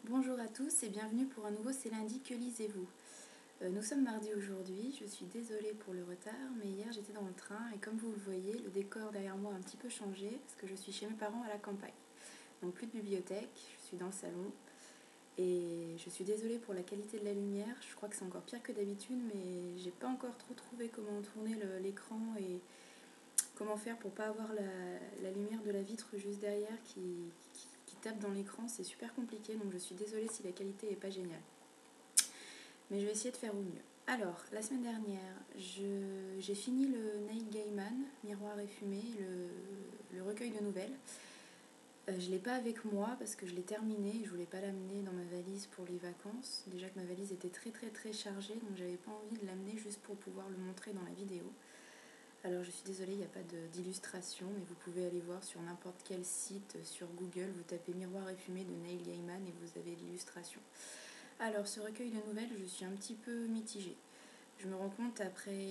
Bonjour à tous et bienvenue pour un nouveau C'est lundi, que lisez-vous? Nous sommes mardi aujourd'hui, je suis désolée pour le retard, mais hier j'étais dans le train et comme vous le voyez, le décor derrière moi a un petit peu changé parce que je suis chez mes parents à la campagne. Donc plus de bibliothèque, je suis dans le salon et je suis désolée pour la qualité de la lumière, je crois que c'est encore pire que d'habitude, mais j'ai pas encore trop trouvé comment tourner l'écran et comment faire pour pas avoir la lumière de la vitre juste derrière qui tape dans l'écran, c'est super compliqué, donc je suis désolée si la qualité est pas géniale. Mais je vais essayer de faire au mieux. Alors, la semaine dernière, j'ai fini le Neil Gaiman, Miroir et fumée, le recueil de nouvelles. Je ne l'ai pas avec moi parce que je l'ai terminé et je ne voulais pas l'amener dans ma valise pour les vacances. Déjà que ma valise était très chargée, donc j'avais pas envie de l'amener juste pour pouvoir le montrer dans la vidéo. Alors je suis désolée, il n'y a pas d'illustration, mais vous pouvez aller voir sur n'importe quel site, sur Google, vous tapez Miroir et fumée de Neil Gaiman et vous avez l'illustration. Alors ce recueil de nouvelles, je suis un petit peu mitigée. Je me rends compte après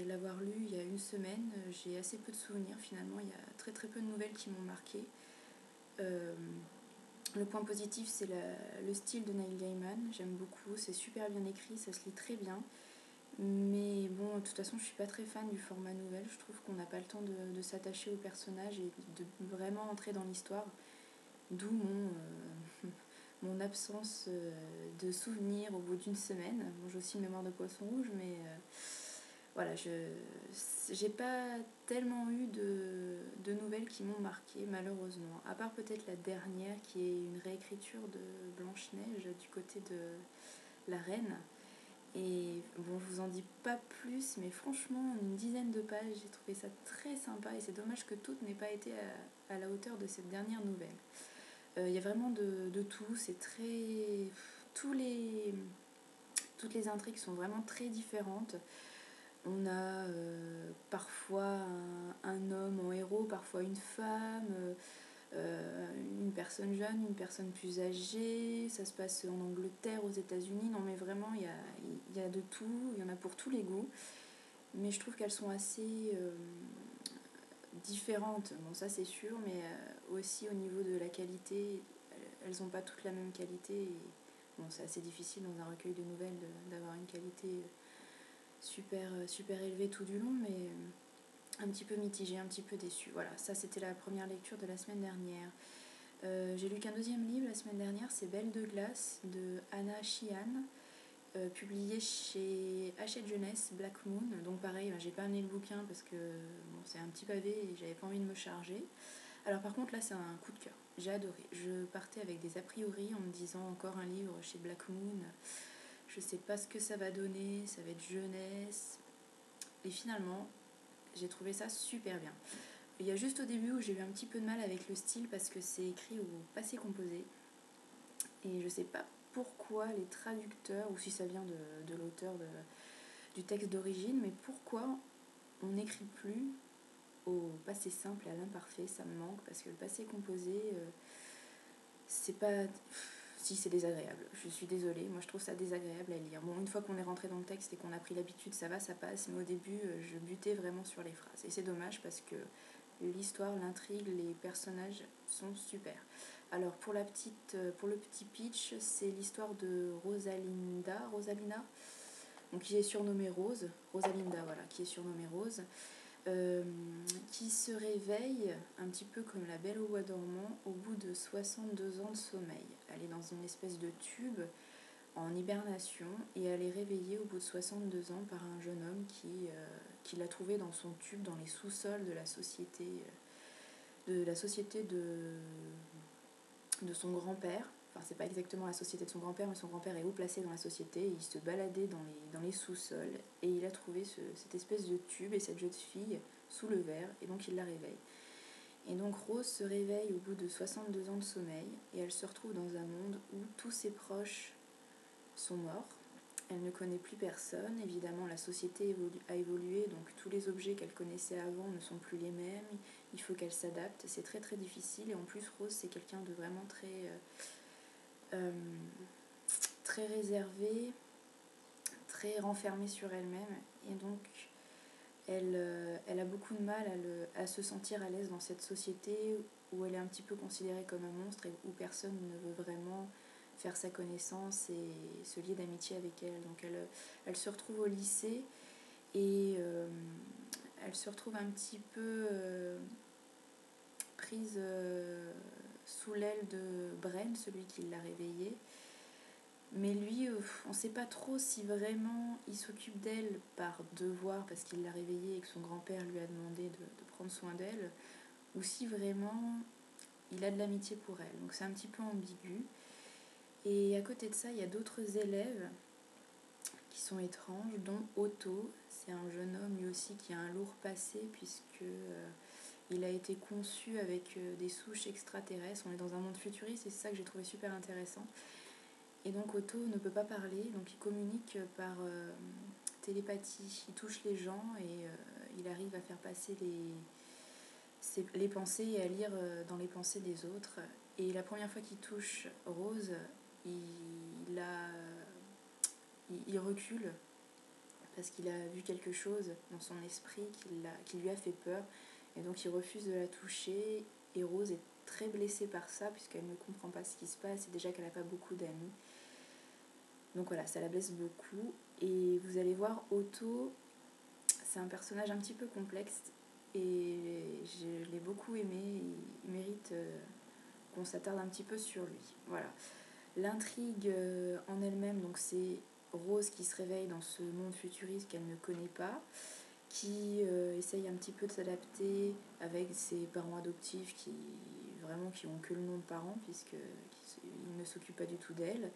l'avoir lu il y a une semaine, j'ai assez peu de souvenirs finalement, il y a très peu de nouvelles qui m'ont marquée. Le point positif c'est le style de Neil Gaiman, j'aime beaucoup, c'est super bien écrit, ça se lit très bien. Mais bon, de toute façon, je suis pas très fan du format nouvelle. Je trouve qu'on n'a pas le temps de s'attacher au personnage et de vraiment entrer dans l'histoire. D'où mon absence de souvenirs au bout d'une semaine. Bon, j'ai aussi une mémoire de poisson rouge, mais voilà, j'ai pas tellement eu de nouvelles qui m'ont marqué, malheureusement. À part peut-être la dernière, qui est une réécriture de Blanche-Neige du côté de la Reine. Et bon, je vous en dis pas plus, mais franchement, une dizaine de pages, j'ai trouvé ça très sympa et c'est dommage que toutes n'aient pas été à la hauteur de cette dernière nouvelle. Il y a vraiment de tout, c'est très... Toutes les intrigues sont vraiment très différentes. On a parfois un homme en héros, parfois une femme, une personne jeune, une personne plus âgée, ça se passe en Angleterre, aux États-Unis. Non mais vraiment, il y a de tout, il y en a pour tous les goûts. Mais je trouve qu'elles sont assez différentes, bon ça c'est sûr, mais aussi au niveau de la qualité, elles n'ont pas toutes la même qualité. Et, bon, c'est assez difficile dans un recueil de nouvelles d'avoir une qualité super élevée tout du long, mais un petit peu mitigée, un petit peu déçue. Voilà, ça c'était la première lecture de la semaine dernière. J'ai lu qu'un deuxième livre la semaine dernière, c'est Belle de glace de Anna Sheehan, publié chez Hachette Jeunesse, Black Moon. Donc pareil, j'ai pas amené le bouquin parce que bon, c'est un petit pavé et j'avais pas envie de me charger. Alors par contre là c'est un coup de cœur, j'ai adoré. Je partais avec des a priori en me disant encore un livre chez Black Moon, je sais pas ce que ça va donner, ça va être jeunesse. Et finalement, j'ai trouvé ça super bien. Il y a juste au début où j'ai eu un petit peu de mal avec le style parce que c'est écrit au passé composé. Et je sais pas pourquoi les traducteurs, ou si ça vient de l'auteur du texte d'origine, mais pourquoi on n'écrit plus au passé simple et à l'imparfait, ça me manque parce que le passé composé, c'est pas... Si, c'est désagréable, je suis désolée, moi je trouve ça désagréable à lire. Bon, une fois qu'on est rentré dans le texte et qu'on a pris l'habitude, ça va, ça passe, mais au début, je butais vraiment sur les phrases. Et c'est dommage parce que l'histoire, l'intrigue, les personnages sont super. Alors pour le petit pitch, c'est l'histoire de Rosalina, donc qui est surnommée Rose, Rosalinda, voilà, qui est surnommée Rose, qui se réveille un petit peu comme la Belle au bois dormant au bout de 62 ans de sommeil. Elle est dans une espèce de tube en hibernation et elle est réveillée au bout de 62 ans par un jeune homme qui l'a trouvée dans son tube dans les sous-sols de la société de son grand-père. Enfin, c'est pas exactement la société de son grand-père, mais son grand-père est haut placé dans la société. Et il se baladait dans les sous-sols et il a trouvé cette espèce de tube et cette jeune fille sous le verre, et donc il la réveille. Et donc Rose se réveille au bout de 62 ans de sommeil et elle se retrouve dans un monde où tous ses proches sont morts. Elle ne connaît plus personne. Évidemment, la société a évolué, donc tous les objets qu'elle connaissait avant ne sont plus les mêmes. Il faut qu'elle s'adapte. C'est très difficile. Et en plus, Rose, c'est quelqu'un de vraiment très réservé, très renfermée sur elle-même. Et donc, elle a beaucoup de mal à se sentir à l'aise dans cette société où elle est un petit peu considérée comme un monstre et où personne ne veut vraiment faire sa connaissance et se lier d'amitié avec elle. Donc elle se retrouve au lycée et elle se retrouve un petit peu prise sous l'aile de Bren, celui qui l'a réveillée. Mais lui, on ne sait pas trop si vraiment il s'occupe d'elle par devoir, parce qu'il l'a réveillée et que son grand-père lui a demandé de prendre soin d'elle, ou si vraiment il a de l'amitié pour elle. Donc c'est un petit peu ambigu. Et à côté de ça, il y a d'autres élèves qui sont étranges, dont Otto. C'est un jeune homme lui aussi qui a un lourd passé, puisque il a été conçu avec des souches extraterrestres. On est dans un monde futuriste et c'est ça que j'ai trouvé super intéressant. Et donc Otto ne peut pas parler, donc il communique par télépathie. Il touche les gens et il arrive à faire passer les pensées et à lire dans les pensées des autres. Et la première fois qu'il touche Rose, il recule parce qu'il a vu quelque chose dans son esprit qui lui a fait peur. Et donc il refuse de la toucher. Et Rose est très blessée par ça puisqu'elle ne comprend pas ce qui se passe et déjà qu'elle n'a pas beaucoup d'amis. Donc voilà, ça la blesse beaucoup. Et vous allez voir, Otto, c'est un personnage un petit peu complexe et je l'ai beaucoup aimé. Il mérite qu'on s'attarde un petit peu sur lui. Voilà. L'intrigue en elle-même, donc c'est Rose qui se réveille dans ce monde futuriste qu'elle ne connaît pas, qui essaye un petit peu de s'adapter avec ses parents adoptifs qui ont que le nom de parents puisqu'ils ne s'occupent pas du tout d'elle.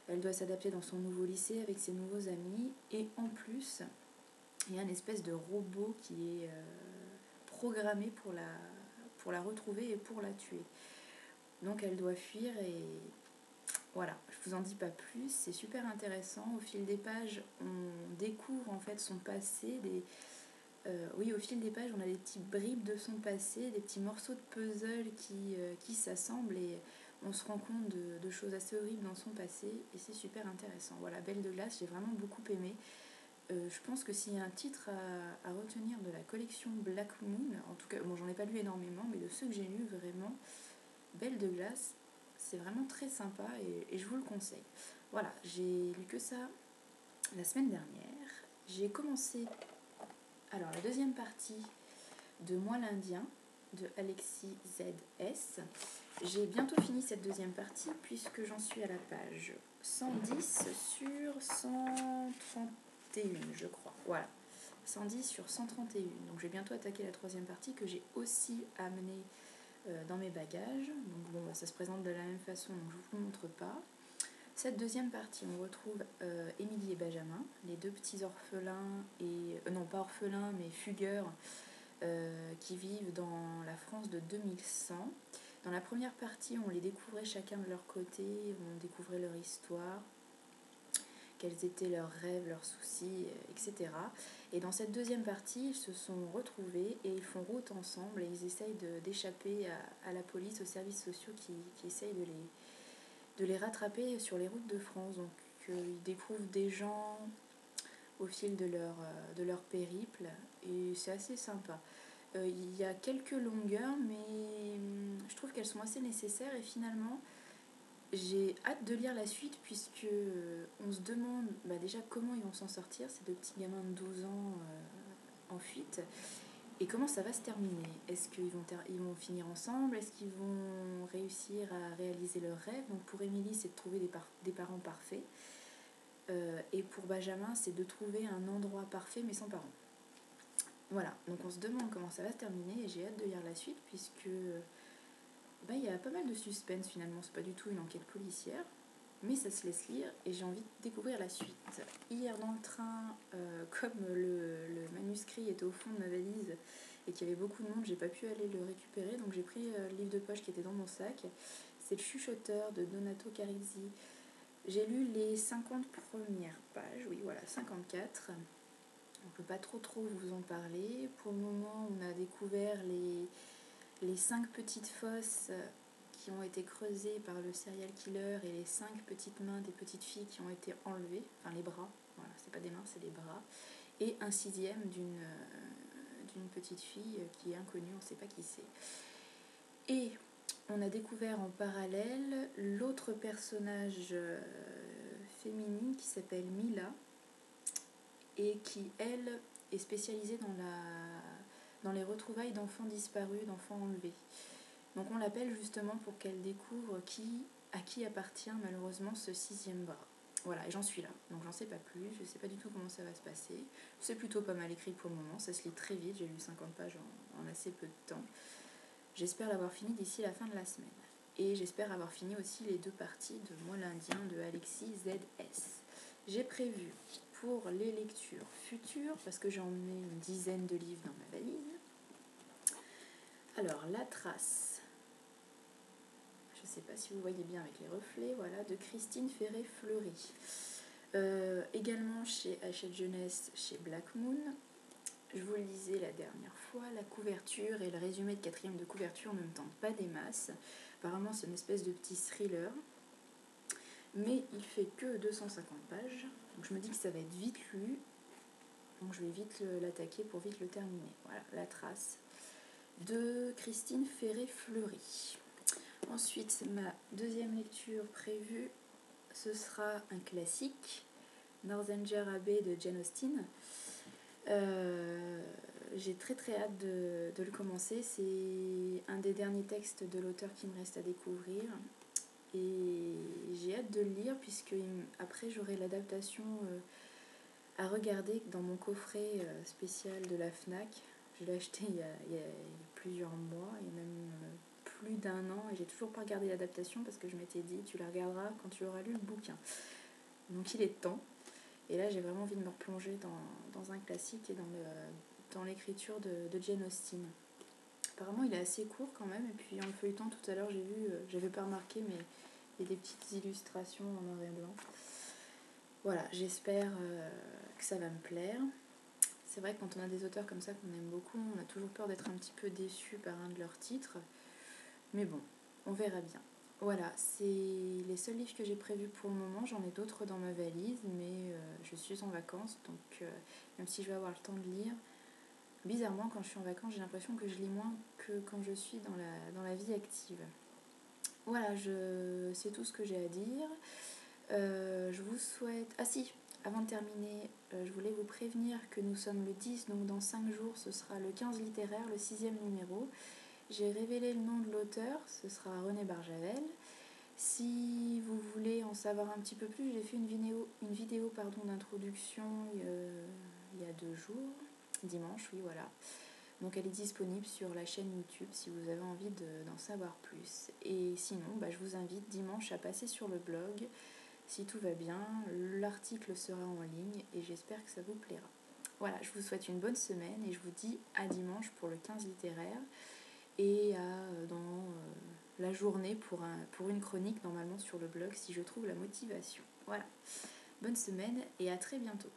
Elle doit s'adapter dans son nouveau lycée avec ses nouveaux amis et en plus il y a une espèce de robot qui est programmé pour la retrouver et pour la tuer. Donc elle doit fuir et voilà, je vous en dis pas plus, c'est super intéressant. Au fil des pages, on découvre en fait son passé. Au fil des pages, on a des petites bribes de son passé, des petits morceaux de puzzle qui s'assemblent et on se rend compte de choses assez horribles dans son passé et c'est super intéressant. Voilà, Belle de glace, j'ai vraiment beaucoup aimé. Je pense que s'il y a un titre à retenir de la collection Black Moon, en tout cas, bon, j'en ai pas lu énormément, mais de ceux que j'ai lus, vraiment, Belle de glace, c'est vraiment très sympa et je vous le conseille. Voilà, j'ai lu que ça la semaine dernière. J'ai commencé la deuxième partie de Moi l'Indien de Alexis ZS. J'ai bientôt fini cette deuxième partie puisque j'en suis à la page 110 sur 131, je crois. Voilà, 110 sur 131. Donc je vais bientôt attaquer la troisième partie que j'ai aussi amenée dans mes bagages. Donc bon, ça se présente de la même façon, donc je ne vous le montre pas. Cette deuxième partie, on retrouve Émilie et Benjamin, les deux petits orphelins, non pas orphelins, mais fugueurs, qui vivent dans la France de 2100. Dans la première partie, on les découvrait chacun de leur côté, on découvrait leur histoire, quels étaient leurs rêves, leurs soucis, etc. Et dans cette deuxième partie, ils se sont retrouvés et ils font route ensemble et ils essayent d'échapper à la police, aux services sociaux qui essayent de les rattraper sur les routes de France. Donc ils découvrent des gens au fil de leur périple et c'est assez sympa. Il y a quelques longueurs, mais je trouve qu'elles sont assez nécessaires et finalement j'ai hâte de lire la suite puisque on se demande déjà comment ils vont s'en sortir, ces deux petits gamins de 12 ans en fuite, et comment ça va se terminer. Est-ce qu'ils vont finir ensemble? Est-ce qu'ils vont réussir à réaliser leurs rêves? Donc pour Émilie, c'est de trouver des parents parfaits. Et pour Benjamin, c'est de trouver un endroit parfait mais sans parents. Voilà, donc on se demande comment ça va se terminer et j'ai hâte de lire la suite puisque il y a pas mal de suspense finalement. C'est pas du tout une enquête policière, mais ça se laisse lire et j'ai envie de découvrir la suite. Hier dans le train, comme le manuscrit était au fond de ma valise et qu'il y avait beaucoup de monde, j'ai pas pu aller le récupérer, donc j'ai pris le livre de poche qui était dans mon sac. C'est Le Chuchoteur de Donato Carizzi. J'ai lu les 50 premières pages, oui voilà, 54. On peut pas trop vous en parler. Pour le moment, on a découvert les 5 petites fosses qui ont été creusées par le serial killer et les 5 petites mains des petites filles qui ont été enlevées, enfin les bras, voilà, c'est pas des mains, c'est des bras, et un 6e d'une petite fille qui est inconnue, on ne sait pas qui c'est. Et On a découvert en parallèle l'autre personnage féminine qui s'appelle Mila et qui, elle, est spécialisée dans les retrouvailles d'enfants disparus, d'enfants enlevés. Donc on l'appelle justement pour qu'elle découvre à qui appartient malheureusement ce 6e bras. Voilà, et j'en suis là, donc j'en sais pas plus, je sais pas du tout comment ça va se passer. C'est plutôt pas mal écrit pour le moment, ça se lit très vite, j'ai lu 50 pages en assez peu de temps. J'espère l'avoir fini d'ici la fin de la semaine. Et j'espère avoir fini aussi les 2 parties de Moi l'Indien de Alexis ZS. J'ai prévu pour les lectures futures, parce que j'en ai une dizaine de livres dans ma valise. Alors, La Trace, je ne sais pas si vous voyez bien avec les reflets, voilà, de Christine Ferré-Fleury. Également chez Hachette Jeunesse, chez Black Moon. Je vous le disais la dernière fois, la couverture et le résumé de 4e de couverture ne me tentent pas des masses. Apparemment, c'est une espèce de petit thriller. Mais il fait que 250 pages. Donc je me dis que ça va être vite lu. Donc je vais vite l'attaquer pour vite le terminer. Voilà, La Trace de Christine Ferré-Fleury. Ensuite, ma 2e lecture prévue, ce sera un classique, Northanger Abbey de Jane Austen. J'ai très hâte de le commencer. C'est un des derniers textes de l'auteur qui me reste à découvrir. Et j'ai hâte de le lire puisque après j'aurai l'adaptation à regarder dans mon coffret spécial de la FNAC. Je l'ai acheté il y a plusieurs mois et même plus d'1 an et j'ai toujours pas regardé l'adaptation parce que je m'étais dit tu la regarderas quand tu auras lu le bouquin. Donc il est temps. Et là j'ai vraiment envie de me replonger dans un classique et dans l'écriture de Jane Austen. Apparemment il est assez court quand même et puis en le feuilletant tout à l'heure j'ai vu, j'avais pas remarqué mais il y a des petites illustrations en noir et blanc. Voilà, j'espère que ça va me plaire. C'est vrai que quand on a des auteurs comme ça qu'on aime beaucoup, on a toujours peur d'être un petit peu déçu par un de leurs titres. Mais bon, on verra bien. Voilà, c'est les seuls livres que j'ai prévus pour le moment. J'en ai d'autres dans ma valise, mais je suis en vacances, donc même si je vais avoir le temps de lire, bizarrement quand je suis en vacances, j'ai l'impression que je lis moins que quand je suis dans la vie active. Voilà, c'est tout ce que j'ai à dire. Je vous souhaite... Ah si, avant de terminer, je voulais vous prévenir que nous sommes le 10, donc dans 5 jours, ce sera le 15 littéraire, le 6e numéro. J'ai révélé le nom de l'auteur, ce sera René Barjavel. Si vous voulez en savoir un petit peu plus, j'ai fait une vidéo d'introduction il y a 2 jours, dimanche, oui voilà. Donc elle est disponible sur la chaîne YouTube si vous avez envie d'en savoir plus. Et sinon, je vous invite dimanche à passer sur le blog. Si tout va bien, l'article sera en ligne et j'espère que ça vous plaira. Voilà, je vous souhaite une bonne semaine et je vous dis à dimanche pour le 15 littéraire et dans la journée pour une chronique normalement sur le blog si je trouve la motivation. Voilà, bonne semaine et à très bientôt.